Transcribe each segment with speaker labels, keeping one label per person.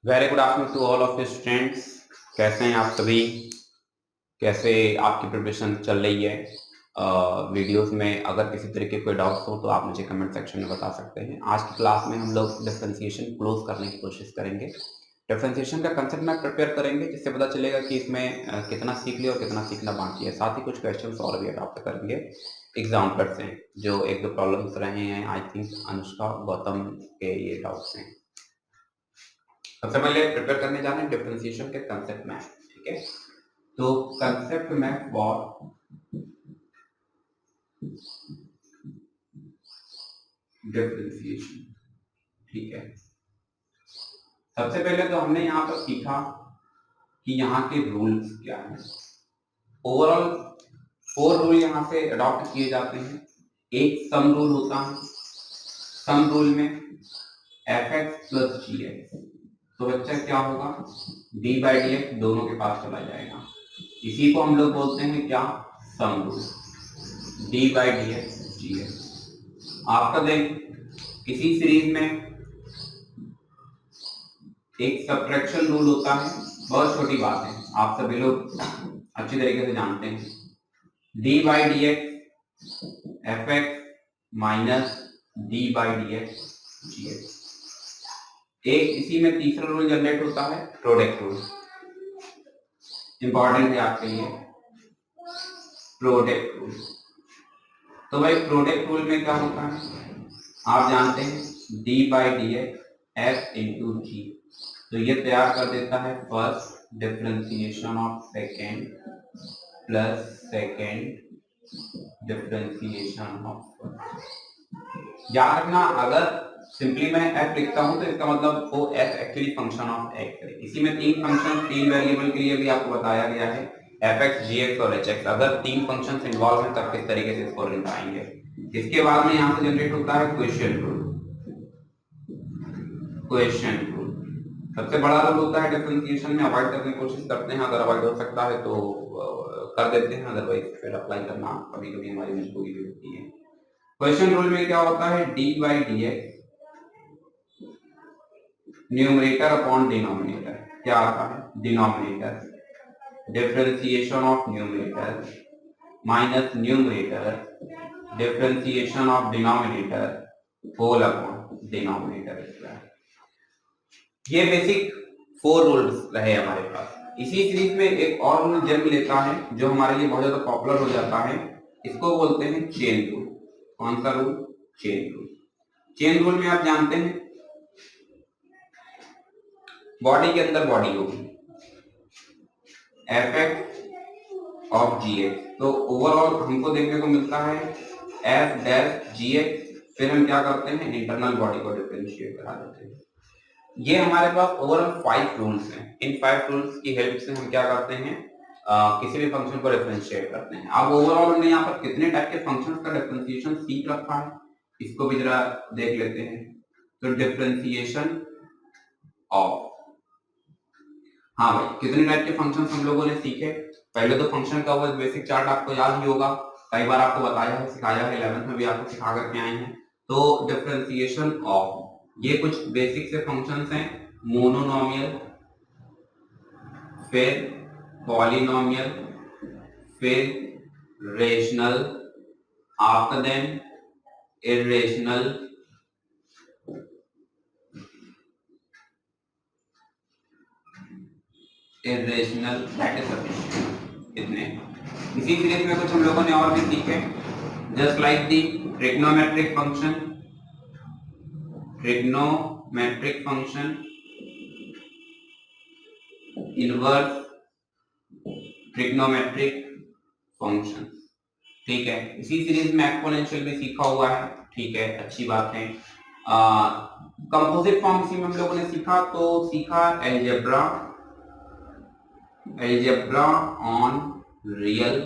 Speaker 1: Very good afternoon to all of students. कैसे हैं आप सभी? कैसे आपकी प्रिपरेशन चल रही है? वीडियोस में अगर किसी तरह के कोई डाउट्स हो तो आप मुझे कमेंट सेक्शन में बता सकते हैं। आज की क्लास में हम लोग डिफरेंशिएशन क्लोज करने की कोशिश करेंगे। डिफरेंशिएशन का कंसेप्ट में प्रिपेयर करेंगे जिससे पता चलेगा कि इसमें कितना सीख लिया और कितना सीखना बाकी है। साथ ही कुछ क्वेश्चन और भी अडॉप्ट करेंगे एग्जाम्पल से, जो एक दो प्रॉब्लम्स रहे हैं। आई थिंक अनुष्का गौतम के ये डाउट्स हैं। सबसे पहले प्रिपेयर करने जा रहे हैं डिफरेंशिएशन के कंसेप्ट में। ठीक है, तो कंसेप्ट में फॉर डिफरेंशिएशन, ठीक है, सबसे पहले तो हमने यहाँ पर सीखा कि यहाँ के रूल्स क्या हैं। ओवरऑल 4 रूल यहाँ से अडॉप्ट किए जाते हैं। एक सम रूल होता है, सम रूल में fx प्लस gx, तो बच्चा क्या होगा, d बाई डी एक्स दोनों के पास चला जाएगा। इसी को हम लोग बोलते हैं क्या, sum rule, d by D x g x. आपका देख इसी सीरीज में एक सब्ट्रैक्शन रूल होता है, बहुत छोटी बात है, आप सभी लोग अच्छी तरीके से जानते हैं। d by D x f x minus d by D x g x. एक इसी में तीसरा रूल जनरेट होता है, प्रोडक्ट रूल। इंपॉर्टेंट है आपके लिए प्रोडक्ट रूल। तो भाई प्रोडक्ट रूल में क्या होता है, आप जानते हैं d by D x F into G, तो ये तैयार कर देता है first differentiation of second plus second differentiation of first. याद रखना, अगर सिंपली मैं f लिखता हूं तो इसका मतलब वो f actually function of x है। इसी में तीन फंक्शन, तीन वेरिएबल के लिए भी आपको बताया गया है, fx, gx और hx। अगर तीन फंक्शंस इन्वॉल्व हैं तब किस तरीके से इसको निकालेंगे। इसके बाद में यहाँ से जनरेट होता है क्वेश्चन रूल। क्वेश्चन रूल सबसे बड़ा रूल होता है डिफरेंशिएशन में, अवॉइड करने की कोशिश करते हैं, अगर अवॉइड हो सकता है तो कर देते हैं, अदरवाइज फिर अप्लाई करना कभी कभी हमारी मजबूरी भी होती है। क्वेश्चन रूल में क्या होता है, d by D x numerator upon denominator, क्या आता है, denominator differentiation of numerator minus numerator differentiation of denominator whole upon denominator square. ये बेसिक 4 रूल्स रहे हमारे पास। इसी सीरीज में एक और रूल जन्म लेता है जो हमारे लिए बहुत ज्यादा पॉपुलर हो जाता है, इसको बोलते हैं चेन रूल। कौन सा rule, chain rule. Chain rule में आप जानते हैं बॉडी के अंदर बॉडी होगी f x of g x, तो ओवरऑल हमको देखने को मिलता है एफ डैश जी एक्स, फिर हम क्या करते हैं, इंटरनल बॉडी को डिफरेंशिएट करा देते हैं। ये हमारे पास ओवरऑल 5 रूल्स हैं। इन 5 रूल्स की हेल्प से हम क्या करते हैं, किसी भी फंक्शन को डिफरेंशिएट करते हैं। अब ओवरऑल हमने यहाँ पर कितने टाइप के फंक्शंस का डिफरेंशिएशन सीख रखा है, इसको भी जरा देख लेते हैं। तो डिफरेंशिएशन ऑफ, हाँ भाई, कितने टाइप के फंक्शंस हम लोगों ने सीखे। पहले तो फंक्शन का वो बेसिक चार्ट आपको याद ही होगा, कई बार आपको बताया है, सिखाया है, 11th में भी आपको सिखा करके आए हैं। तो डिफरेंशिएशन ऑफ, ये कुछ बेसिक से फंक्शंस हैं, मोनोनोमियल, फिर पॉलिनोमियल, फिर rational, after then irrational, irrational, that is sufficient. इतने इसी सीरीज में कुछ हम लोगों ने और भी सीखे, just like the trigonometric function, trigonometric function, inverse trigonometric function. ठीक है, इसी सीरीज में एक्सपोनेंशियल भी सीखा हुआ है। ठीक है, अच्छी बात है। कंपोजिट फॉर्म इसी में हम लोगों ने सीखा, तो सीखा algebra, algebra on real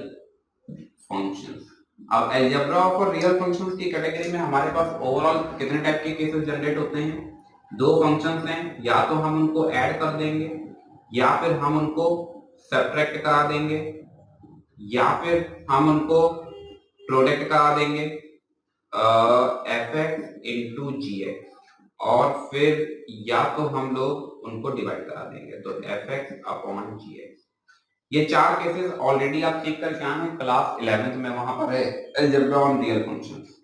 Speaker 1: functions. अब एलजेब्रा और रियल फंक्शंस की कैटेगरी में हमारे पास ओवरऑल कितने टाइप के केसेस जनरेट होते हैं, 2 फंक्शंस हैं, या तो हम उनको ऐड कर देंगे या फिर हम उनको सब्ट्रैक्ट करा देंगे या फिर हम उनको प्रोडक्ट करा देंगे एफ एक्स इंटू जी एक्स, और फिर या तो हम लोग उनको डिवाइड करा देंगे, तो fx अपॉन gx। ये 4 केसेस ऑलरेडी आप चेक करके आए हैं क्लास 11th में, वहां पर है अलजेब्रा ऑन रियल फंक्शंस।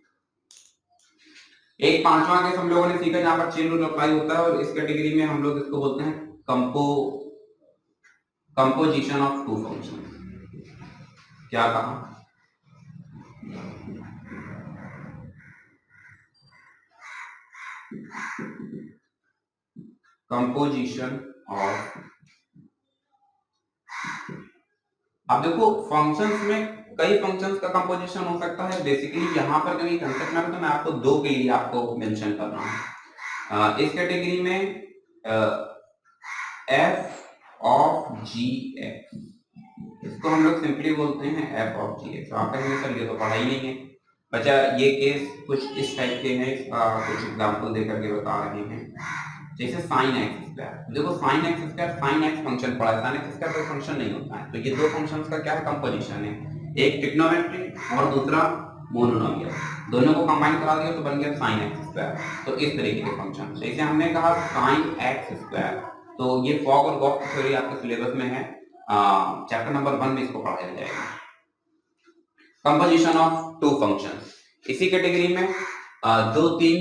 Speaker 1: एक 5वां केस हम लोगों ने सीखा जहां पर चेन रूल अप्लाई होता है, और इस कैटेगरी में हम लोग इसको बोलते हैं कंपोजिशन ऑफ टू फंक्शन। क्या कहा? Composition of. अब देखो फंक्शंस में कई फंक्शंस का कंपोजिशन हो सकता है। बेसिकली यहाँ पर जो ये कंसेप्ट में तो मैं आपको 2 के लिए आपको मेंशन कर रहा हूँ। इस कैटेगरी में f ऑफ जी एक्स, इसको हम लोग सिंपली बोलते हैं f ऑफ जी एक्स। आप कहेंगे सर ये तो पढ़ा ही नहीं है। बच्चा ये केस कुछ इस टाइप के हैं, इसका कुछ एग्जाम्पल देकर के बता रहे हैं। जैसे साइन एक्स स्क्वायर, देखो sine x square, sine x function पढ़ा है, साइन एक्स स्क्वायर कोई फंक्शन नहीं होता है। तो ये दो फंक्शंस का क्या है? कंपोजिशन है, एक ट्रिग्नोमेट्रिक और दूसरा मोनोनोमियल। दोनों को कंबाइन करा दिया तो बन गया साइन एक्स स्क्वायर। तो इस तरीके के फंक्शन, जैसे हमने कहा साइन एक्स स्क्वायर, तो ये फॉग और गॉस की थ्योरी आपके सिलेबस में है, चैप्टर नंबर 1 में इसको पढ़ाया जाएगा। कंपोजिशन ऑफ टू फंक्शन, इसी कैटेगरी में 2-3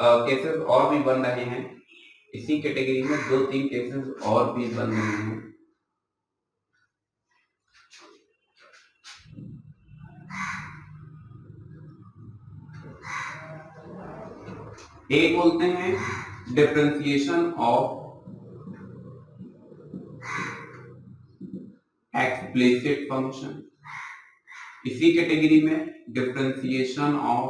Speaker 1: केसेस और भी बन रहे हैं। इसी कैटेगरी में 2-3 केसेस और भी बन रहे हैं। एक बोलते हैं डिफरेंशिएशन ऑफ एक्सप्लिसिट फंक्शन, इसी कैटेगरी में डिफरेंशिएशन ऑफ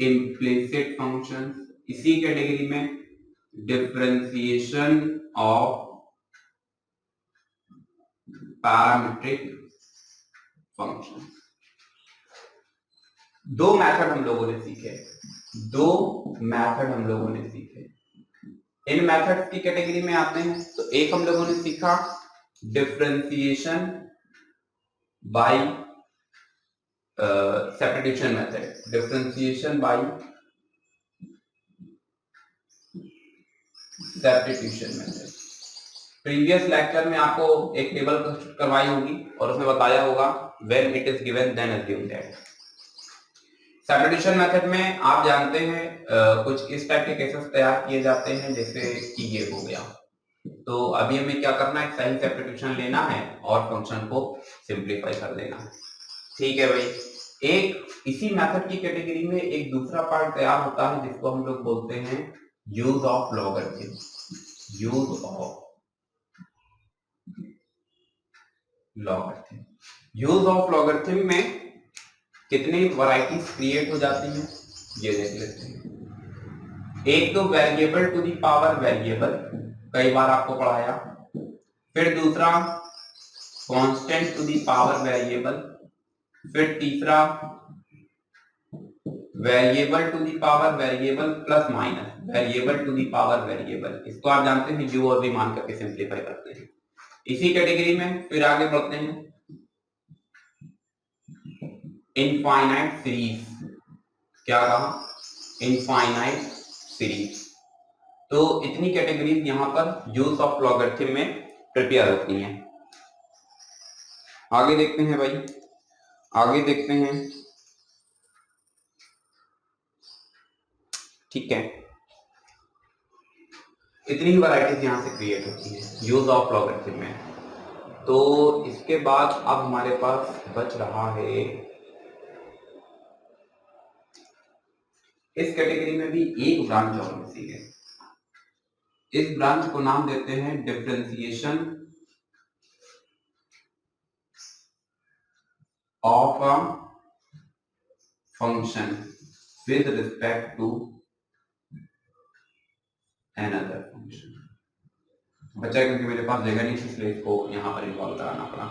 Speaker 1: इम्प्लिसिट फंक्शन, इसी कैटेगरी में differentiation of parametric function. 2 method हम लोगों ने सीखे, 2 मेथड हम लोगों ने सीखे। इन मेथड्स की कैटेगरी में आते हैं तो एक हम लोगों ने सीखा differentiation by substitution method, differentiation by substitution method. Previous lecture में आपको एक टेबल कंस्ट्रक्ट करवाई होगी और उसमें बताया होगा when it is given then assume that. Substitution method में आप जानते हैं कुछ इस टाइप के केसेस तैयार किए जाते हैं, जैसे कि ये हो गया। तो अभी हमें क्या करना है, सही सब्स्टिट्यूशन लेना है और फंक्शन को सिंपलीफाई कर देना है। ठीक है भाई। एक इसी मेथड की कैटेगरी में एक दूसरा पार्ट तैयार होता है जिसको हम लोग बोलते हैं use of logarithm. Use of logarithm, use of logarithm में कितनी वैरायटीज क्रिएट हो जाती हैं ये देख लेते हैं। एक तो variable to the power variable, कई बार आपको पढ़ाया। फिर दूसरा constant to the power variable. फिर तीसरा variable to the power variable plus minus variable to the power variable. इसको आप जानते हैं यू और वी मान करके सिंप्लीफाई करते हैं। इसी कैटेगरी में फिर आगे बढ़ते हैं इनफाइनाइट सीरीज। क्या कहा? Infinite series. तो इतनी कैटेगरीज यहां पर यूज ऑफ लॉगरिथम में प्रिपेयर होती हैं। आगे देखते हैं भाई, आगे देखते हैं। ठीक है, इतनी वैरायटीज यहां से क्रिएट होती हैं यूज ऑफ लॉगरिथम में। तो इसके बाद अब हमारे पास बच रहा है, इस कैटेगरी में भी एक ब्रांच और बची है। इस ब्रांच को नाम देते हैं differentiation of a function with respect to another function. बच्चा क्योंकि मेरे पास जगह नहीं थी इसलिए इसको यहां पर इन्वॉल्व कराना पड़ा।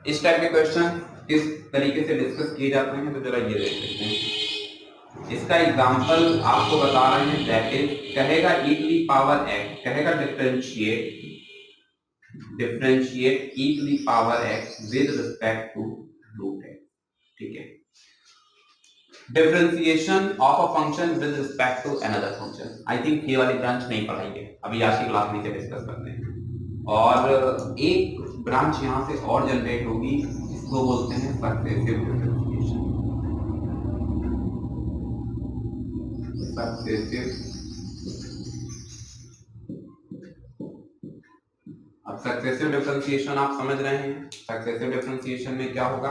Speaker 1: इस टाइप के क्वेश्चन किस तरीके से डिस्कस किए जाते हैं तो जरा ये देख लेते हैं। इसका एग्जांपल आपको बता रहे हैं, दैट इज कहेगा e to the power x, कहेगा differentiate e to the power x with respect to root x। ठीक है, differentiation of a function with respect to another function. I think ये वाली ब्रांच नहीं पढ़ाई है अभी, आज की क्लास में से डिस्कस करते हैं। और एक ब्रांच यहां से और जनरेट होगी, इसको बोलते हैं सक्सेसिव डिफरेंशिएशन। सक्सेसिव, अब सक्सेसिव डिफरेंशिएशन आप समझ रहे हैं। सक्सेसिव डिफरेंशिएशन में क्या होगा,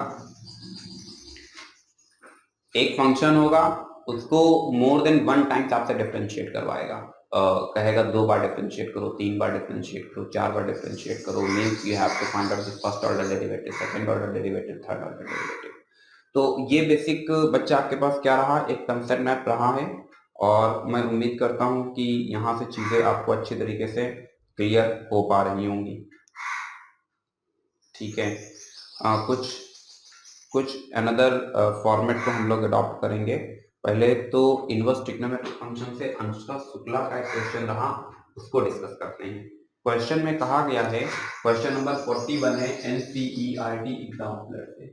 Speaker 1: एक फंक्शन होगा, उसको मोर देन वन टाइम्स आपसे डिफरेंशिएट करवाएगा। कहेगा 2 बार डिफरेंशिएट करो, 3 बार डिफरेंशिएट करो, 4 बार डिफरेंशिएट करो, means you have to find out the first order derivative, second order derivative, third order derivative. तो ये बेसिक बच्चा आपके पास क्या रहा, एक कंसेप्ट मैप रहा है। और मैं उम्मीद करता हूं कि यहाँ से चीजें आपको अच्छी तरीके से क्लियर हो पा रही होंगी। ठीक है, कुछ अनदर फॉर्मेट को हम लोग अडॉप्ट करेंगे। पहले तो इनवर्स ट्रिग्नोमेट्रिक फंक्शन से अनुष्का शुक्ला का एक क्वेश्चन रहा, उसको डिस्कस करते हैं। क्वेश्चन में कहा गया है, क्वेश्चन नंबर 41 है एनसीईआरटी एग्जाम्पलर से।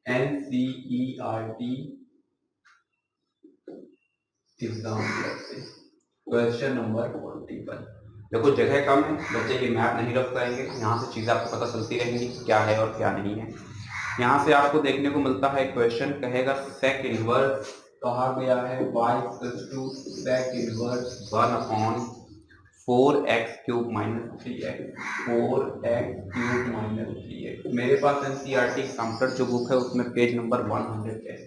Speaker 1: एनसीईआरटी एग्जाम्पलर से क्वेश्चन नंबर 41। देखो जगह कम है, बच्चे की मैप नहीं रख पाएंगे, यहाँ से चीजें आपको पता चलती रहेंगी क्या है और क्या नहीं है। यहाँ से आपको देखने को मिलता है क्वेश्चन कहेगा सेक इनवर्स, कहा गया है y to sec inverse 1/4x cube minus 3x, 4x cube minus 3x। मेरे पास एनसीईआरटी एग्जाम्पलर जो बुक है उसमें पेज नंबर 100 है,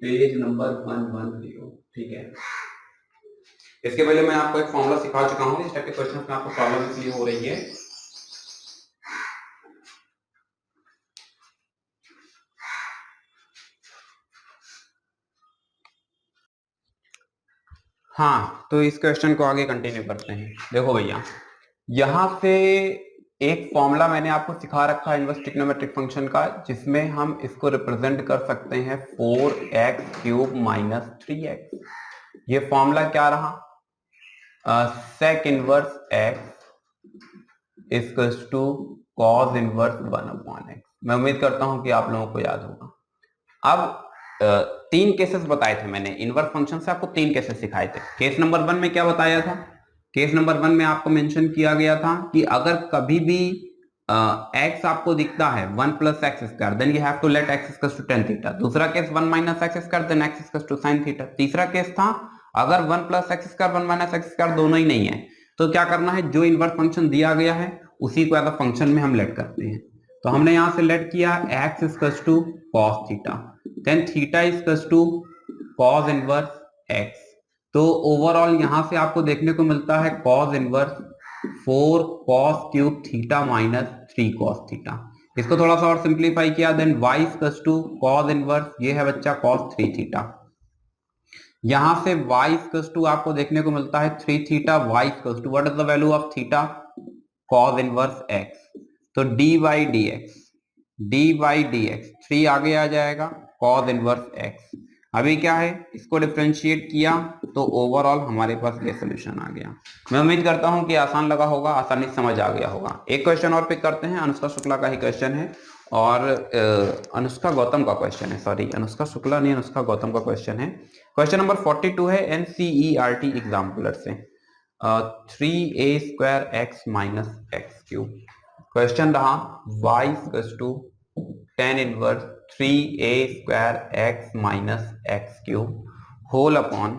Speaker 1: पेज नंबर 110। ठीक है, इसके पहले मैं आपको एक फॉर्मूला सिखा चुका हूँ, इस टाइप के क्वेश्चन में आपको प्रॉब्लम इसलिए हो रही है। हाँ, तो इस क्वेश्चन को आगे कंटिन्यू करते हैं। देखो भैया, यहां से एक फॉर्मूला मैंने आपको सिखा रखा है इनवर्स ट्रिग्नोमेट्रिक फंक्शन का, जिसमें हम इसको रिप्रेजेंट कर सकते हैं 4x क्यूब माइनस 3x। ये फॉर्मूला क्या रहा, sec inverse x equals to cos inverse 1/x। मैं उम्मीद करता हूं कि आप लोगों को याद होगा। अब 3 केसेस बताए थे मैंने इनवर्स फंक्शन से, आपको 3 केसेस सिखाए थे। केस नंबर 1 में क्या बताया था, केस नंबर 1 में आपको मेंशन किया गया था कि अगर कभी भी x आपको दिखता है 1 + x², then you have to let x = tan theta. दूसरा case 1 - x², then x = sin theta. तीसरा केस था अगर 1 + x², 1 - x² दोनों ही नहीं है, तो क्या करना है, जो इनवर्स फंक्शन दिया गया है उसी को एज अ फंक्शन में हम लेट करते हैं। तो हमने यहां से लेट किया x = cos theta, then theta equals to cos inverse x। तो ओवरऑल यहां से आपको देखने को मिलता है cos inverse 4 cos cube theta minus 3 cos theta. इसको थोड़ा सा और सिंप्लीफाई किया, then y equals to cos inverse, ये है बच्चा cos 3 थीटा। यहां से y इक्वल्स टू आपको देखने को मिलता है 3 theta, y equals to what is the value of theta, cos inverse x। तो dy dx 3 आगे आ जाएगा cos इनवर्स x। अभी क्या है, इसको डिफरेंशिएट किया तो ओवरऑल हमारे पास ये सोल्यूशन आ गया। मैं उम्मीद करता हूं कि आसान लगा होगा, आसानी से समझ आ गया होगा। एक क्वेश्चन और पिक करते हैं, अनुष्का शुक्ला का ही क्वेश्चन है, और अनुष्का गौतम का क्वेश्चन है, सॉरी अनुष्का शुक्ला नहीं, अनुष्का गौतम का क्वेश्चन है। क्वेश्चन नंबर 42 है एनसीईआरटी एग्जाम्पलर से, 3a² - x³। क्वेश्चन रहा y = tan inverse 3a² x - x³ whole upon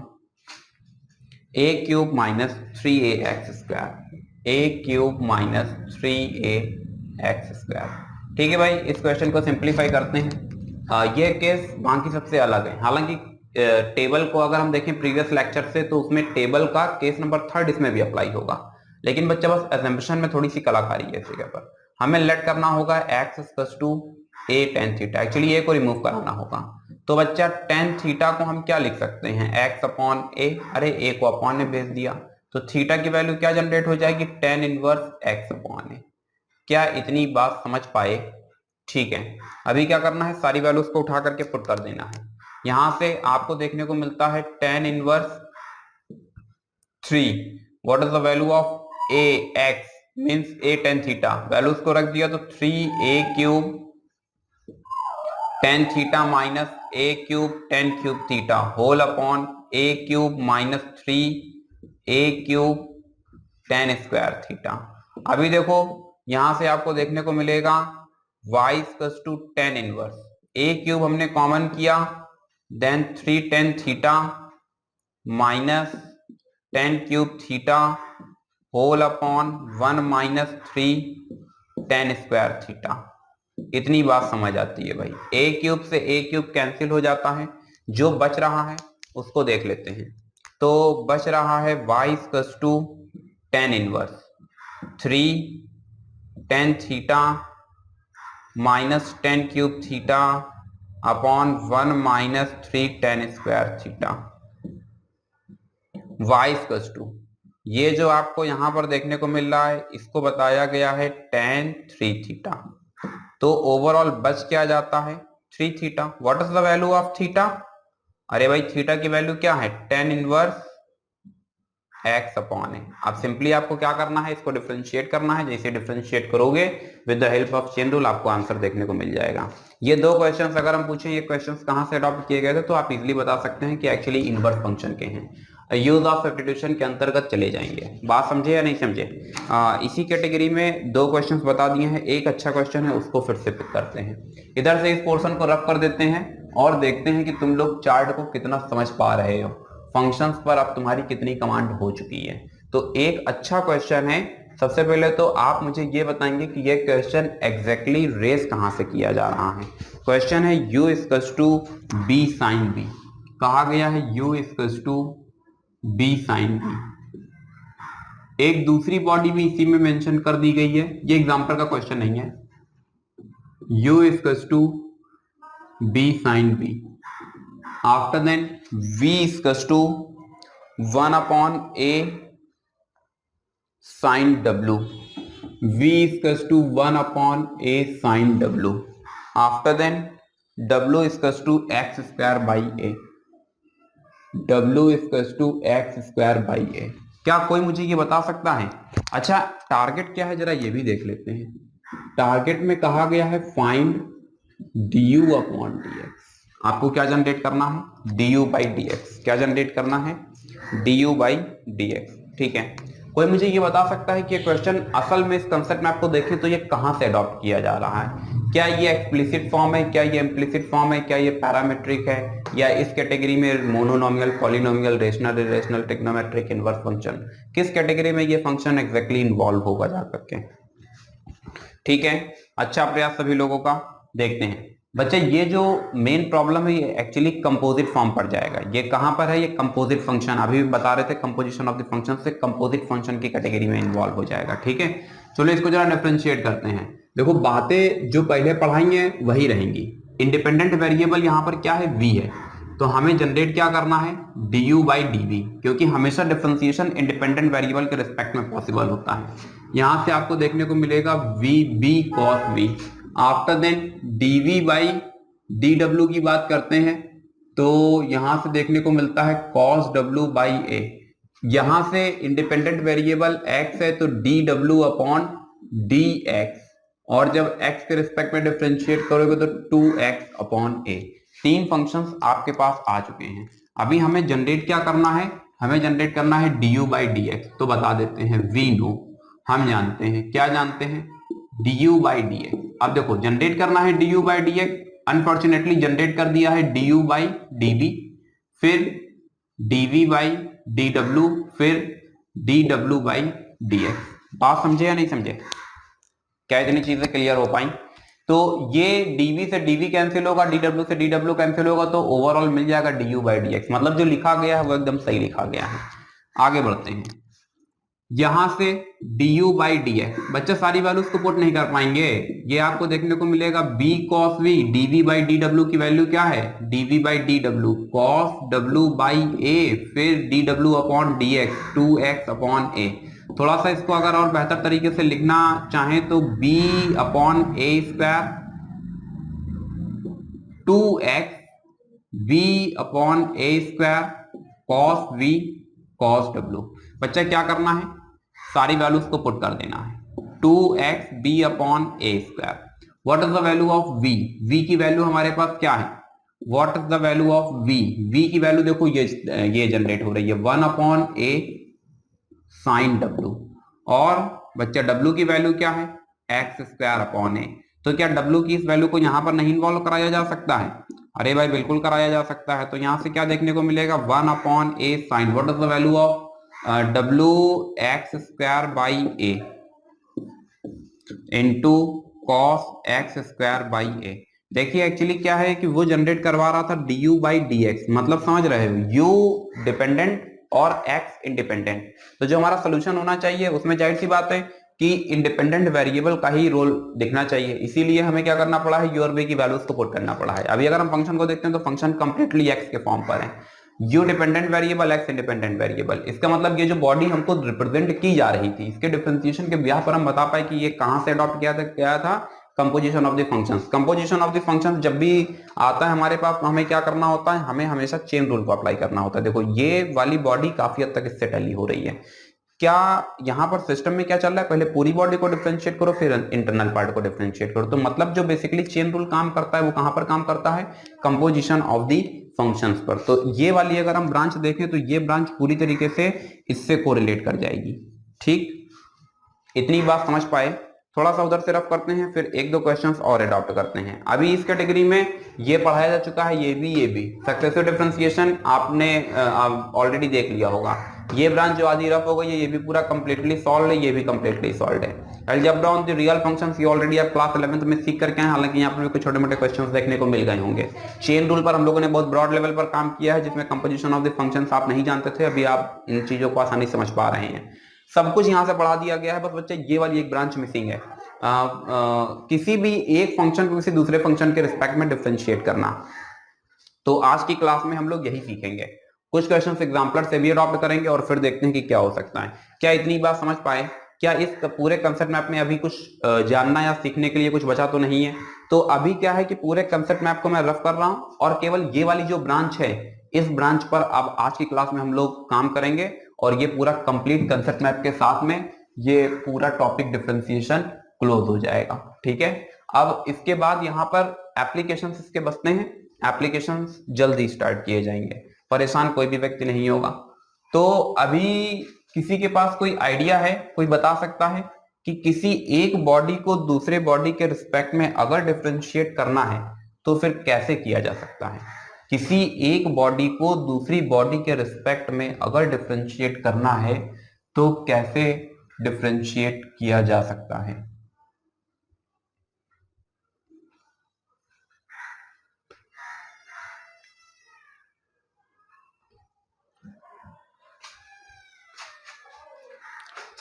Speaker 1: a³ - 3ax², a³ - 3ax²। ठीक है भाई, इस क्वेश्चन को सिंप्लीफाई करते हैं। ये केस बाकी सबसे अलग है, हालांकि टेबल को अगर हम देखें प्रीवियस लेक्चर से, तो उसमें टेबल का केस नंबर 3 इसमें भी अप्लाई होगा, लेकिन बच्चा बस एजम्पशन में थोड़ी सी कलाकारी है इस जगह पर। हमें लेट करना होगा x = a tan theta, actually a को रिमूव कराना होगा। तो बच्चा tan थीटा को हम क्या लिख सकते हैं, x/a, अरे a को अपॉन में भेज दिया, तो थीटा की वैल्यू क्या जनरेट हो जाएगी, tan इनवर्स x/a। क्या इतनी बात समझ पाए? ठीक है, अभी क्या करना है, सारी वैल्यूज को उठा करके पुट कर देना है। यहां से आपको देखने को मिलता है tan inverse 3, what is the value of a, x means a tan theta, values को रख दिया तो 3a³ tan theta minus A cube tan cube theta whole upon A cube minus 3 A cube tan square theta. अभी देखो यहां से आपको देखने को मिलेगा y equals to tan inverse A cube हमने कॉमन किया, then 3 tan theta minus tan cube theta whole upon 1 minus 3 tan square theta. इतनी बात समझ आती है भाई। ए क्यूब से ए क्यूब कैंसिल हो जाता है, जो बच रहा है उसको देख लेते हैं। तो बच रहा है y equals to tan inverse 3 tan theta minus tan cube theta upon 1 minus 3 tan square theta. y equals to ये जो आपको यहां पर देखने को मिल रहा है इसको बताया गया है टेन 3 थीटा। तो ओवरऑल बच क्या जाता है 3 theta. What is the value of theta? अरे भाई थीटा की वैल्यू क्या है टेन इनवर्स x अपॉन ए। अब सिंपली आपको क्या करना है, इसको डिफरेंशिएट करना है। जैसे डिफरेंशिएट करोगे with the help of chain rule आपको आंसर देखने को मिल जाएगा। ये दो क्वेश्चंस अगर हम पूछें ये क्वेश्चंस कहां से अडॉप्ट किए गए थे तो आप इजीली बता सकते हैं कि एक्चुअली इनवर्स फंक्शन के हैं, यूज ऑफ सब्स्टिट्यूशन के अंतर्गत चले जाएंगे। बात समझे या नहीं समझे? इसी कैटेगरी में दो क्वेश्चंस बता दिए हैं, एक अच्छा क्वेश्चन है उसको फिर से पिक करते हैं। इधर से इस पोर्शन को रफ कर देते हैं और देखते हैं कि तुम लोग चार्ट को कितना समझ पा रहे हो, फंक्शंस पर अब तुम्हारी कितनी कमांड हो चुकी है। तो एक अच्छा क्वेश्चन है। सबसे पहले तो आप मुझे ये बताएंगे कि ये क्वेश्चन एग्जैक्टली रेस कहां से किया जा रहा है। क्वेश्चन है u equals to b sine b. कहा गया है u equals to b sine b. एक दूसरी बॉडी भी इसी में मेंशन कर दी गई है, ये एग्जांपल का क्वेश्चन नहीं है। u equals to b sine b. After then v equals to 1 upon a sine w। v equals to 1 upon a sine w। After then w equals to x square by a। w equals to x square by a। क्या कोई मुझे ये बता सकता है? अच्छा target क्या है जरा ये भी देख लेते हैं। टारगेट में कहा गया है फाइंड du अपॉन dx। आपको क्या जनरेट करना है du बाई dx। क्या जनरेट करना है du बाई dx। ठीक है, कोई मुझे ये बता सकता है कि ये क्वेश्चन असल में इस कंसेप्ट में आपको देखें तो ये कहां से अडॉप्ट किया जा रहा है? क्या ये एक्सप्लिसिट फॉर्म है, क्या ये इम्प्लिसिट फॉर्म है, क्या ये पैरामेट्रिक है, या इस कैटेगरी में monomial, polynomial, rational, irrational, trigonometric, inverse function, किस कैटेगरी में ये फंक्शन एग्जैक्टली इन्वॉल्व होगा जा करके? ठीक है, अच्छा प्रयास सभी लोगों का। देखते हैं बच्चे, ये जो मेन प्रॉब्लम है ये एक्चुअली कंपोजिट फॉर्म पर जाएगा। ये कहां पर है? ये कंपोजिट फंक्शन, अभी भी बता रहे थे कंपोजिशन ऑफ द फंक्शन से कंपोजिट फंक्शन की कैटेगरी में इन्वॉल्व हो जाएगा। ठीक है, चलो इसको जरा डिफरेंशिएट करते हैं। देखो बातें जो पहले पढ़ाई हैं वही रहेंगी। इंडिपेंडेंट वेरिएबल यहाँ पर क्या है v है, तो हमें जनरेट क्या करना है du बाई dv, क्योंकि हमेशा डिफरेंशिएशन इंडिपेंडेंट वेरिएबल के रिस्पेक्ट में पॉसिबल होता है। यहां से आपको देखने को मिलेगा vb cos v। After then dv by dw की बात करते हैं तो यहां से देखने को मिलता है cos w बाई a। यहां से इंडिपेंडेंट वेरिएबल x है तो dw अपॉन dx, और जब x के रिस्पेक्ट में डिफरेंशिएट करोगे तो 2x अपॉन a। तीन फंक्शंस आपके पास आ चुके हैं। अभी हमें जनरेट क्या करना है? हमें जनरेट करना है du बाई dx। तो बता देते हैं वी नो, हम जानते हैं, क्या जानते हैं du बाई dx। अब देखो जनरेट करना है du by dx, unfortunately generate कर दिया है du बाई dv, फिर dv बाई dw, फिर dw बाई dx। बात समझे या नहीं समझे? क्या इतनी चीजें क्लियर हो पाई? तो ये dv से dv कैंसिल होगा, dw से dw कैंसिल होगा, तो ओवरऑल मिल जाएगा du बाई dx। मतलब जो लिखा गया है वो एकदम सही लिखा गया है। आगे बढ़ते हैं, यहां से du बाई dx, बच्चे सारी वैल्यूज को पुट नहीं कर पाएंगे। ये आपको देखने को मिलेगा b cos v, dv by dw की वैल्यू क्या है dv by dw, cos w by a, फिर dw upon dx, 2x upon a। थोड़ा सा इसको अगर और बेहतर तरीके से लिखना चाहें तो b upon a square, 2x v upon a square, cos v cos w। बच्चा क्या करना है? सारी वैल्यूज को पुट कर देना है। 2x b upon a square, what is the value of v, v की वैल्यू हमारे पास क्या है, what is the value of v, v की वैल्यू देखो ये जनरेट हो रही है 1/a sin w, और बच्चा w की वैल्यू क्या है x²/a। तो क्या w की इस वैल्यू को यहां पर नहीं इन्वॉल्व कराया जा सकता है, अरे भाई बिल्कुल कराया जा सकता है। तो यहां से क्या देखने को मिलेगा 1/a sin, what is the value of w x²/a into cos x²/a। देखिए एक्चुअली क्या है कि वो जनरेट करवा रहा था du/dx, मतलब समझ रहे हो u डिपेंडेंट और x इंडिपेंडेंट। तो जो हमारा सोल्यूशन होना चाहिए उसमें जाहिर सी बात है कि इंडिपेंडेंट वेरिएबल का ही रोल दिखना चाहिए, इसीलिए हमें क्या करना पड़ा है, u और v की वैल्यूज को पुट करना पड़ा है। अभी अगर हम फंक्शन को देखते हैं तो फंक्शन कंप्लीटली x के फॉर्म पर है, u dependent variable x independent variable. इसका मतलब ये जो बॉडी हमको रिप्रेजेंट की जा रही थी, इसके डिफरेंशिएशन के ब्याह पर हम बता पाए कि ये कहां से अडॉप्ट किया था composition of the functions. Composition of the functions जब भी आता है हमारे पास तो हमें क्या करना होता है, हमें हमेशा चेन रूल को अप्लाई करना होता है। देखो ये वाली बॉडी काफी हद तक इससे टैली हो रही है। क्या यहाँ पर सिस्टम में क्या चल रहा है, पहले पूरी बॉडी को डिफरेंशिएट करो फिर इंटरनल पार्ट को डिफरेंशिएट करो। तो मतलब जो बेसिकली चेन रूल काम करता है वो कहां पर काम करता है, कंपोजिशन ऑफ द फंक्शंस पर। तो ये वाली अगर हम ब्रांच देखें तो ये ब्रांच पूरी तरीके से इससे कोरिलेट कर जाएगी। ठीक, इतनी बात समझ पाए, थोड़ा सा उधर से रफ करते हैं, फिर एक दो क्वेश्चंस और अडॉप्ट करते हैं। अभी इस कैटेगरी में ये पढ़ाया जा चुका है, ये भी सक्सेसिव डिफरेंशिएशन आपने ऑलरेडी देख लिया होगा। ये ब्रांच जो आधी रफ हो गई है ये भी पूरा कंप्लीटली सॉल्व है, ये भी कंप्लीटली सॉल्व है। Algebra on the real functions ये ऑलरेडी आप क्लास 11th में सीख करके हैं, हालांकि यहाँ पर कुछ छोटे मोटे क्वेश्चंस देखने को मिल गए होंगे। चेन रूल पर हम लोगों ने बहुत ब्रॉड लेवल पर काम किया है, जिसमें कंपोजिशन ऑफ द फंक्शंस आप नहीं जानते थे, अभी आप इन चीजों को आसानी समझ पा रहे हैं। सब कुछ यहां से पढ़ा दिया गया है, बस बच्चे ये वाली एक ब्रांच मिसिंग है, किसी भी एक फंक्शन को किसी दूसरे फंक्शन के रिस्पेक्ट में डिफरेंशिएट करना। तो आज की क्लास में हम लोग यही सीखेंगे, कुछ क्वेश्चंस एग्जाम्पलर से भी अडॉप्ट करेंगे और फिर देखते हैं कि क्या हो सकता है। क्या इतनी बात समझ पाए? क्या इस पूरे कंसेप्ट मैप में अभी कुछ जानना या सीखने के लिए कुछ बचा तो नहीं है? तो अभी क्या है कि पूरे कंसेप्ट मैप को मैं रफ कर रहा हूं और केवल ये वाली जो ब्रांच है इस ब्रांच पर अब आज की क्लास में हम लोग काम करेंगे, और ये पूरा कंप्लीट कंसेप्ट मैप के साथ में ये पूरा टॉपिक डिफरेंशिएशन क्लोज हो जाएगा। ठीक है, अब इसके बाद यहाँ पर एप्लीकेशंस इसके बचते हैं, एप्लीकेशंस जल्दी स्टार्ट किए जाएंगे, परेशान कोई भी व्यक्ति नहीं होगा। तो अभी किसी के पास कोई आइडिया है, कोई बता सकता है कि किसी एक बॉडी को दूसरे बॉडी के रिस्पेक्ट में अगर डिफरेंशिएट करना है तो फिर कैसे किया जा सकता है? किसी एक बॉडी को दूसरी बॉडी के रिस्पेक्ट में अगर डिफरेंशिएट करना है तो कैसे डिफरेंशिएट किया जा सकता है?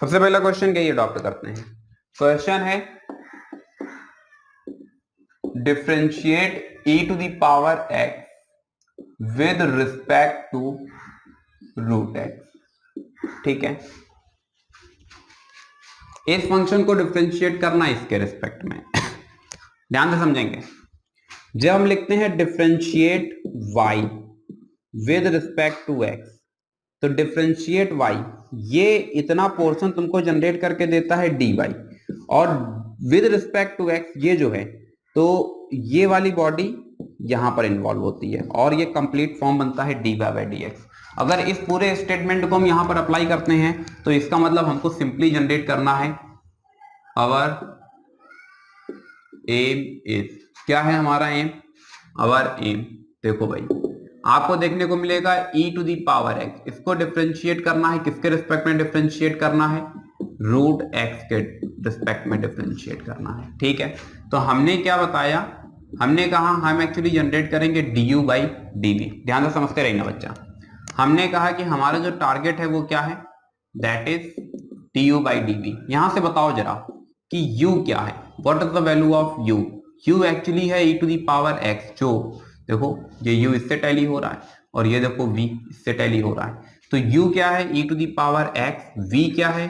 Speaker 1: सबसे पहला क्वेश्चन क्या अडॉप्ट करते हैं, क्वेश्चन है differentiate e to the power x with respect to root x। ठीक है, इस फंक्शन को डिफरेंशिएट करना इसके रिस्पेक्ट में ध्यान से समझेंगे। जब हम लिखते हैं differentiate y with respect to x, तो डिफरेंशिएट y ये इतना पोर्शन तुमको जनरेट करके देता है dy, और विद रिस्पेक्ट टू x ये जो है तो ये वाली बॉडी यहां पर इन्वॉल्व होती है और ये कंप्लीट फॉर्म बनता है dy/dx। अगर इस पूरे स्टेटमेंट को हम यहां पर अप्लाई करते हैं तो इसका मतलब हमको सिंपली जनरेट करना है, आवर एम इज, क्या है हमारा एम, आवर एम। देखो भाई आपको देखने को मिलेगा e to the power x, इसको डिफरेंशिएट करना है, किसके रिस्पेक्ट में डिफरेंशिएट करना है, रूट x के रिस्पेक्ट में डिफरेंशिएट करना है। ठीक है, तो हमने क्या बताया, हमने कहा हम एक्चुअली जनरेट करेंगे du/dv। ध्यान से समझते रहिए बच्चा, हमने कहा कि हमारा जो टारगेट है वो क्या है, दैट इज du/dv। यहां से बताओ जरा कि u क्या है, what is the value of u? u actually है e to the power x, जो देखो ये u इससे टैली हो रहा है और ये देखो v इससे टैली हो रहा है। तो u क्या है e to the power x, v क्या है,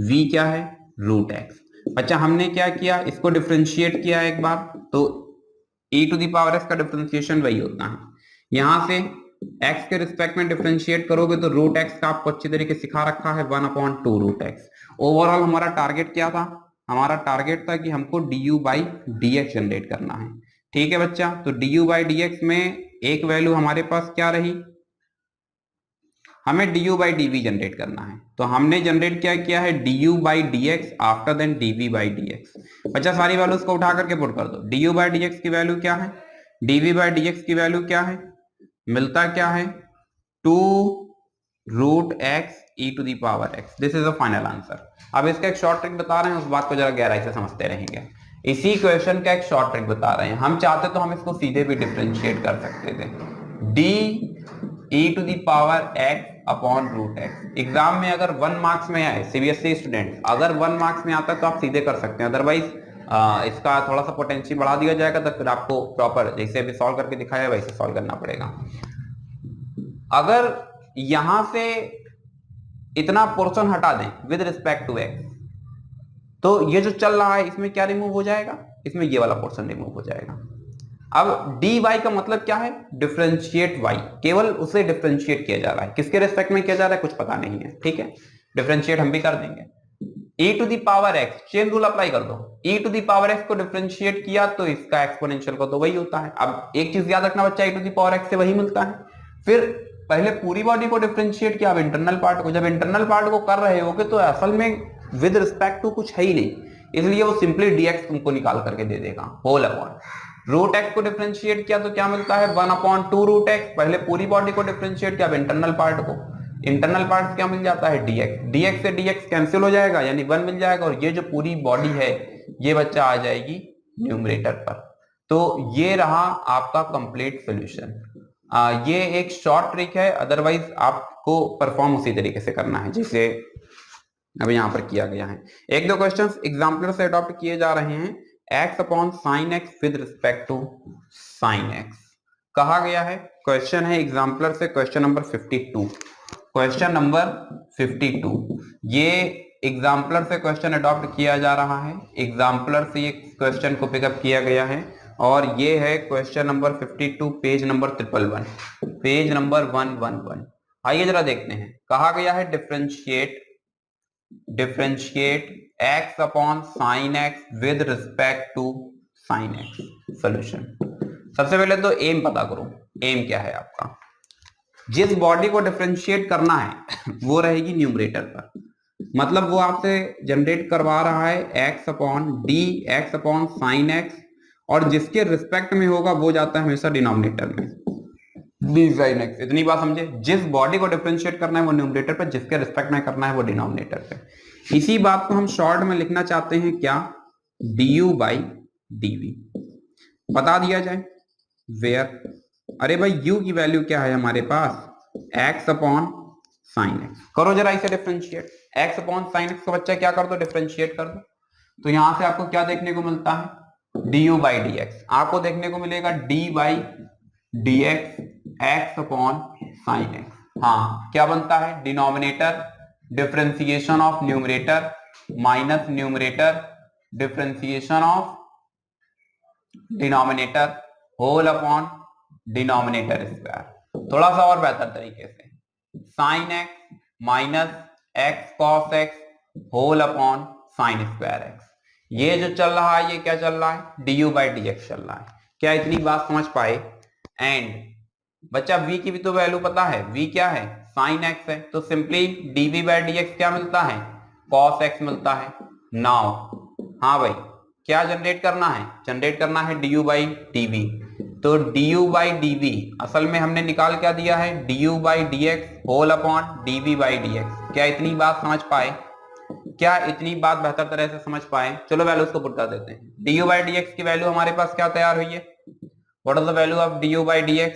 Speaker 1: v क्या है रूट x। बच्चा हमने क्या किया, इसको डिफरेंशिएट किया एक बार, तो e to the power x का डिफरेंशिएशन वही होता है, यहां से x के रिस्पेक्ट में डिफरेंशिएट करोगे तो रूट x का आपको अच्छी तरीके सिखा रखा है 1/2 रूट x। ओवरऑल हमारा टारगेट क्या था, हमारा टारगेट था कि हमको du बाई dx जनरेट करना है। ठीक है बच्चा, तो du बाई dx में एक वैल्यू हमारे पास क्या रही, हमें du बाई dv जनरेट करना है। तो हमने जनरेट क्या किया है, du by dx after then dv by dx। बच्चा सारी वैल्यूज को उठा करके पुट कर दो। du बाई dx की वैल्यू क्या है, dv बाई dx की वैल्यू क्या है, मिलता क्या है 2 root x e to the power x. This is a final answer. अब इसका एक शॉर्ट ट्रिक बता रहे हैं, उस बात को जरा गहराई से समझते रहेंगे। इसी क्वेश्चन का एक शॉर्ट ट्रिक बता रहे हैं, हम चाहते तो हम इसको सीधे भी डिफरेंशिएट कर सकते थे, d e to the power x upon root x. Exam में अगर 1 मार्क्स में आए, सीबीएसई स्टूडेंट अगर 1 मार्क्स में आता है तो आप सीधे कर सकते हैं, अदरवाइज इसका थोड़ा सा पोटेंशियल बढ़ा दिया जाएगा तो फिर आपको प्रॉपर जैसे अभी सॉल्व करके दिखाया वैसे सॉल्व करना पड़ेगा। अगर यहां से इतना पोर्शन हटा दें विद रिस्पेक्ट टू एक्स, तो ये जो चल रहा है इसमें क्या रिमूव हो जाएगा, इसमें ये वाला पोर्शन रिमूव हो जाएगा। अब डी वाई का मतलब क्या है, डिफरेंशिएट वाई, केवल उसे डिफरेंशिएट किया जा रहा है, किसके रिस्पेक्ट में किया जा रहा है कुछ पता नहीं है। ठीक है, डिफरेंशिएट हम भी कर देंगे। e to the power x, chain rule apply कर दो, e to the power x को डिफरेंशिएट किया तो इसका एक्सपोनेंशियल का तो वही होता है। अब एक चीज याद रखना बच्चा, e to the power x से वही मिलता है। फिर पहले पूरी बॉडी को डिफरेंशिएट किया, अब इंटरनल पार्ट को। जब इंटरनल पार्ट को कर रहे होगे तो असल में विद रिस्पेक्ट टू कुछ है ही नहीं, इसलिए वो सिंपली dx तुमको निकाल करके दे देगा होल अपॉन रूट एक्स को डिफरेंशिएट किया तो क्या मिलता है 1 अपॉन 2 रूट एक्स। पहले पूरी बॉडी को डिफरेंशिएट किया, अब इंटरनल पार्ट को, इंटरनल पार्ट क्या मिल जाता है dx, dx से dx कैंसिल हो जाएगा यानी 1 मिल जाएगा, और ये जो पूरी बॉडी है ये बच्चा आ जाएगी न्यूमरेटर पर। तो ये रहा आपका कंप्लीट सॉल्यूशन। ये एक शॉर्ट ट्रिक है, अदरवाइज आपको परफॉर्म उसी तरीके से करना है जैसे अब यहाँ पर किया गया है। एक दो क्वेश्चंस एग्जाम्पलर से अडॉप्ट किए जा रहे हैं। x upon sine x with respect to sine x कहा गया है। क्वेश्चन है एग्जाम्पलर से, क्वेश्चन नंबर 52, क्वेश्चन नंबर 52। ये एग्जाम्पलर से क्वेश्चन अडॉप्ट किया जा रहा है, एग्जाम्पलर से ये क्वेश्चन को पिकअप किया गया है, और ये है question number 52, page number 111, page number 111। आइए जरा देखते हैं, कहा गया है differentiate x upon sine x with respect to sine x. Solution, सबसे पहले तो एम पता करो, एम क्या है आपका। जिस बॉडी को डिफरेंशिएट करना है वो रहेगी न्यूमरेटर पर, मतलब वो आपसे जनरेट करवा रहा है x upon D x upon sine x, और जिसके रिस्पेक्ट में होगा वो जाता है हमेशा डिनोमिनेटर में, डी साइन एक्स। इतनी बात समझे, जिस बॉडी को डिफरेंशिएट करना है वो न्यूमरेटर पर, जिसके रिस्पेक्ट में करना है वो डिनोमिनेटर पे। इसी बात को हम शॉर्ट में लिखना चाहते हैं क्या, du बाई dv। बता दिया जाए वेयर, अरे भाई u की वैल्यू क्या है हमारे पास, x अपॉन साइन एक्स। करो जरा इसे differentiate, x upon sine x को बच्चा क्या कर दो, डिफरेंशिएट कर दो। तो यहां से आपको क्या देखने को मिलता है, du बाई dx। आपको देखने को मिलेगा d by dx x upon sine x. हाँ क्या बनता है, denominator differentiation of numerator minus numerator differentiation of denominator whole upon denominator square. थोड़ा सा और बेहतर तरीके से, sine x minus x cos x whole upon sine square x. ये जो चल रहा है ये क्या चल रहा है, du बाई dx चल रहा है। क्या इतनी बात समझ पाए। एंड बच्चा v की भी तो वैल्यू पता है, v क्या है, साइन एक्स है, तो सिंपली dv बाई dx क्या मिलता है, cos x मिलता है। नाउ हाँ भाई क्या जनरेट करना है, जनरेट करना है du बाई dv। तो du बाई dv असल में हमने निकाल क्या दिया है, du by dx whole upon dv by dx। क्या इतनी बात समझ पाए, क्या इतनी बात बेहतर तरह से समझ पाए। चलो वैल्यूज को पुट कर देते हैं। du बाई dx की वैल्यू हमारे पास क्या तैयार हुई है, what is the value of du by dx,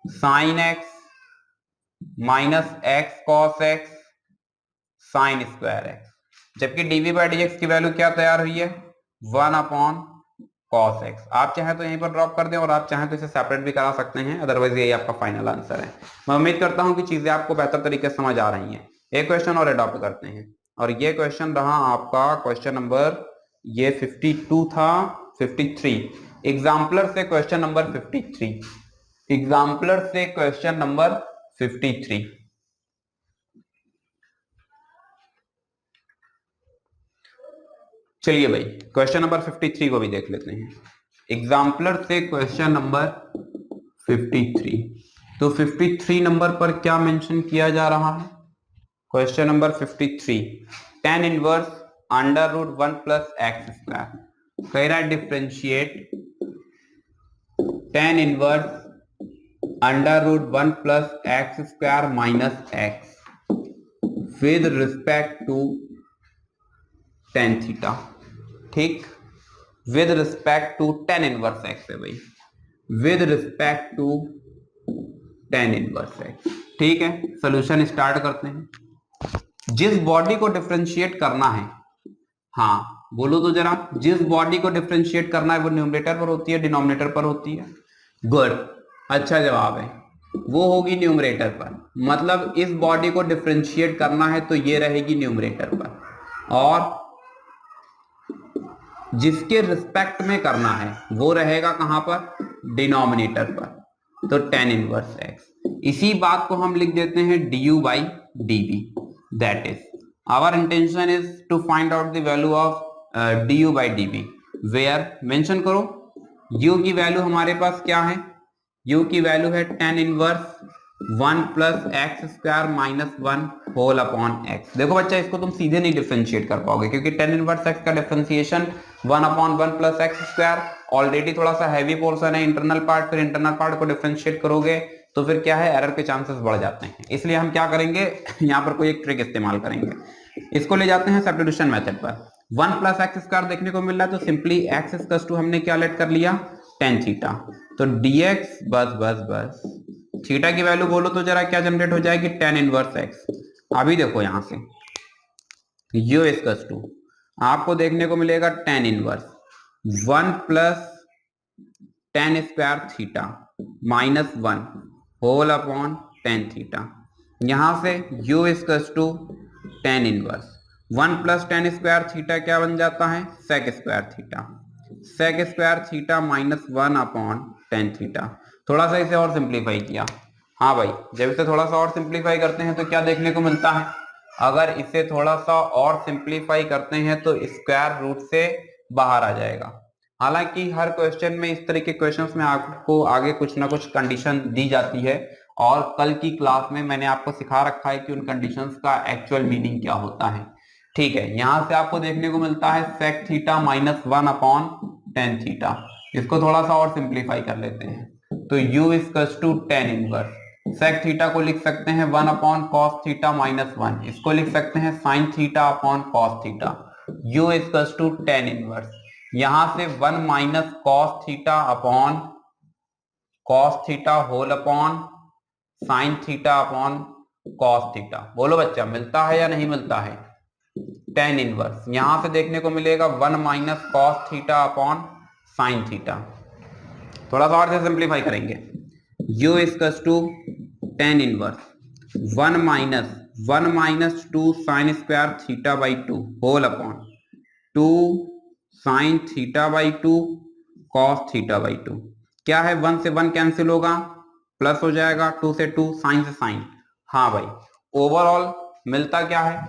Speaker 1: sign x minus x cos x sign square x. जबकि dv बाई dx की वैल्यू क्या तैयार हुई है, 1 अपॉन कॉस एक्स। आप चाहे तो यहीं पर ड्रॉप कर दें और आप चाहें तो इसे सेपरेट भी करा सकते हैं, अदरवाइज यही आपका फाइनल आंसर है। मैं उम्मीद करता हूं कि चीजें आपको बेहतर तरीके से समझ आ रही हैं। एक क्वेश्चन और अडॉप्ट करते हैं, और ये क्वेश्चन रहा आपका क्वेश्चन नंबर, ये 52 था 53, एग्जाम्पलर से क्वेश्चन नंबर 53, एग्जाम्पलर से क्वेश्चन नंबर 53। चलिए भाई क्वेश्चन नंबर 53 को भी देख लेते हैं। एग्जाम्पलर से क्वेश्चन नंबर 53। तो 53 नंबर पर क्या मेंशन किया जा रहा है? Question number 53, tan inverse under root 1 plus x square. कह रहा है differentiate tan inverse under root 1 plus x square minus X with respect to tan theta. ठीक, with respect to tan inverse X है भाई, with respect to tan inverse X. ठीक है, solution start करते हैं। जिस बॉडी को डिफरेंशिएट करना है, हाँ बोलो तो जरा, जिस बॉडी को डिफरेंशिएट करना है वो न्यूमरेटर पर होती है डिनोमिनेटर पर होती है? गुड, अच्छा जवाब है, वो होगी न्यूमरेटर पर। मतलब इस बॉडी को डिफरेंशिएट करना है तो ये रहेगी न्यूमरेटर पर, और जिसके रिस्पेक्ट में करना है वो रहेगा कहां पर? डिनोमिनेटर पर, तो tan इनवर्स एक्स। इसी बात को हम लिख देते हैं du by dv। That is our intention is to find out the value of du by dv, where mention करो u की वैल्यू हमारे पास क्या है? u की वैल्यू है tan inverse 1 plus x square minus 1 whole upon x. देखो बच्चा, इसको तुम सीधे नहीं डिफरेंशिएट कर पाओगे क्योंकि tan इनवर्स एक्स का differentiation 1 upon 1 plus x square already थोड़ा सा हैवी पोर्शन है, इंटरनल पार्ट। फिर इंटरनल पार्ट को डिफरेंशिएट करोगे तो फिर क्या है, एरर के चांसेस बढ़ जाते हैं। इसलिए हम क्या करेंगे, यहाँ पर कोई एक ट्रिक इस्तेमाल करेंगे, इसको ले जाते हैं सब्स्टिट्यूशन मेथड पर। 1 प्लस एक्स स्क्वायर देखने को मिल रहा है तो सिंपली एक्स इक्वल टू हमने क्या लेट कर लिया? tan theta. तो dx बस बस बस थीटा की वैल्यू बोलो तो जरा क्या जनरेट हो जाएगी? tan inverse x. अभी देखो यहां से u इक्वल टू आपको देखने को मिलेगा tan inverse 1 plus tan square theta minus 1 whole upon tan theta. यहां से u equal to tan inverse 1 plus tan square theta क्या बन जाता है? sec square theta. sec square theta minus 1 upon tan theta. थोड़ा सा इसे और सिंप्लीफाई किया। हाँ भाई, जब इसे थोड़ा सा और सिंप्लीफाई करते हैं तो क्या देखने को मिलता है? अगर इसे थोड़ा सा और सिंप्लीफाई करते हैं तो स्क्वायर रूट से बाहर आ जाएगा। हालांकि हर क्वेश्चन में, इस तरह के क्वेश्चंस में आपको आगे कुछ ना कुछ कंडीशन दी जाती है, और कल की क्लास में मैंने आपको सिखा रखा है कि उन कंडीशंस का एक्चुअल मीनिंग क्या होता है। ठीक है, यहां से आपको देखने को मिलता है sec theta minus 1 upon tan theta. इसको थोड़ा सा और सिंप्लीफाई कर लेते हैं तो u equals to tan inverse sec theta को लिख सकते हैं 1 अपॉन cos थीटा माइनस 1, इसको लिख सकते हैं sin theta upon cos theta. u equals to tan inverse, यहां से 1 minus cos theta upon cos theta whole upon sin theta upon cos theta. बोलो बच्चा, मिलता है या नहीं मिलता है? tan इनवर्स यहां से देखने को मिलेगा 1 minus cos theta upon sin theta. थोड़ा सा और से सिंप्लीफाई करेंगे, u equals to tan inverse 1 minus 2 sin square theta by 2 whole upon 2 sin theta by 2 cos theta by 2। क्या है, 1 से 1 कैंसिल होगा, प्लस हो जाएगा, 2 से 2, साइन से साइन। हाँ भाई, ओवरऑल मिलता क्या है?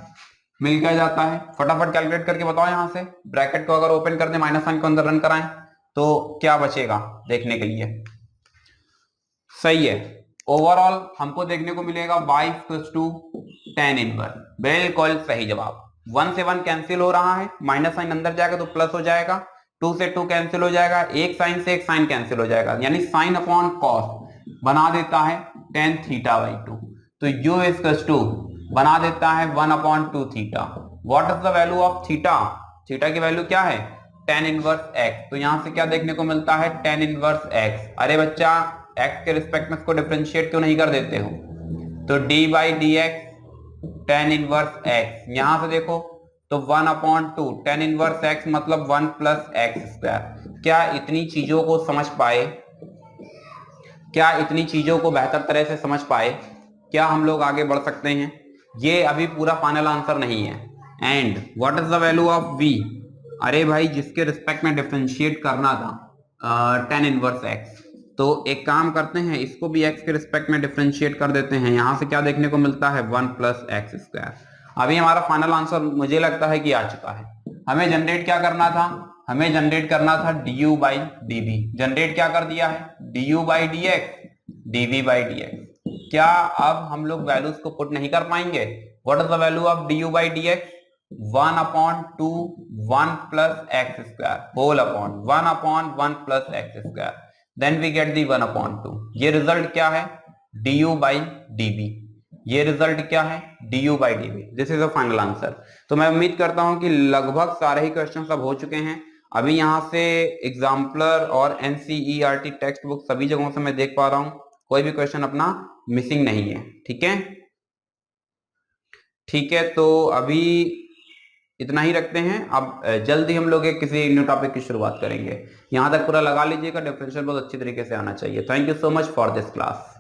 Speaker 1: मिल क्या जाता है? फटाफट कैलकुलेट करके बताओ। यहां से ब्रैकेट को अगर ओपन कर दे, माइनस साइन को अंदर रन कराएं तो क्या बचेगा देखने के लिए? सही है, ओवरऑल हमको देखने को मिलेगा y equals to tan inverse. बिल्कुल सही जवाब। 1 से 1 कैंसिल हो रहा है, माइनस साइन अंदर जाएगा तो प्लस हो जाएगा, 2 से 2 कैंसिल हो जाएगा, एक साइन से एक साइन कैंसिल हो जाएगा, यानी साइन अपॉन कॉस बना देता है tan थीटा बाई 2। तो u इक्वल्स टू बना देता है 1 upon 2 theta. What is the value of theta? Theta की वैल्यू क्या है? tan inverse x। तो यहां से क्या देखने को मिलता है? tan inverse x। अरे बच्चा, x के रिस्पेक्ट में इसको डिफरेंशिएट क्यों नहीं कर देते हो? तो d by D x tan inverse x। यहां से देखो तो 1 अपॉन 2 tan इनवर्स x मतलब 1 प्लस एक्स स्क्वायर। क्या इतनी चीजों को समझ पाए? क्या इतनी चीजों को बेहतर तरह से समझ पाए? क्या हम लोग आगे बढ़ सकते हैं? ये अभी पूरा फाइनल आंसर नहीं है। And what is the value of v? अरे भाई, जिसके रिस्पेक्ट में डिफरेंशिएट करना था tan इनवर्स x, तो एक काम करते हैं, इसको भी x के रिस्पेक्ट में डिफरेंशिएट कर देते हैं। यहां से क्या देखने को मिलता है? 1 प्लस एक्स स्क्वायर। अभी हमारा फाइनल आंसर मुझे लगता है कि आ चुका है। हमें जनरेट क्या करना था, हमें जनरेट करना था du बाई dv। जनरेट क्या कर दिया है, du by dx, dv by dx। क्या अब हम लोग वैल्यूज को पुट नहीं कर पाएंगे? What is the value of du by dx? 1/2 1 plus x square whole upon 1/1 plus x square, then we get the 1/2। ये रिजल्ट क्या है, du बाई dv। ये रिजल्ट क्या है, du by dv। This is the final answer. तो मैं उम्मीद करता हूं कि लगभग सारे ही क्वेश्चन अब हो चुके हैं। अभी यहां से एग्जाम्पलर और एनसीईआरटी टेक्स्ट बुक सभी जगहों से मैं देख पा रहा हूं, कोई भी क्वेश्चन अपना मिसिंग नहीं है। ठीक है, ठीक है, तो अभी इतना ही रखते हैं। अब जल्दी हम लोग एक किसी न्यू टॉपिक की शुरुआत करेंगे। यहां तक पूरा लगा लीजिएगा, डिफरेंशियल बहुत अच्छी तरीके से आना चाहिए। Thank you so much for this class.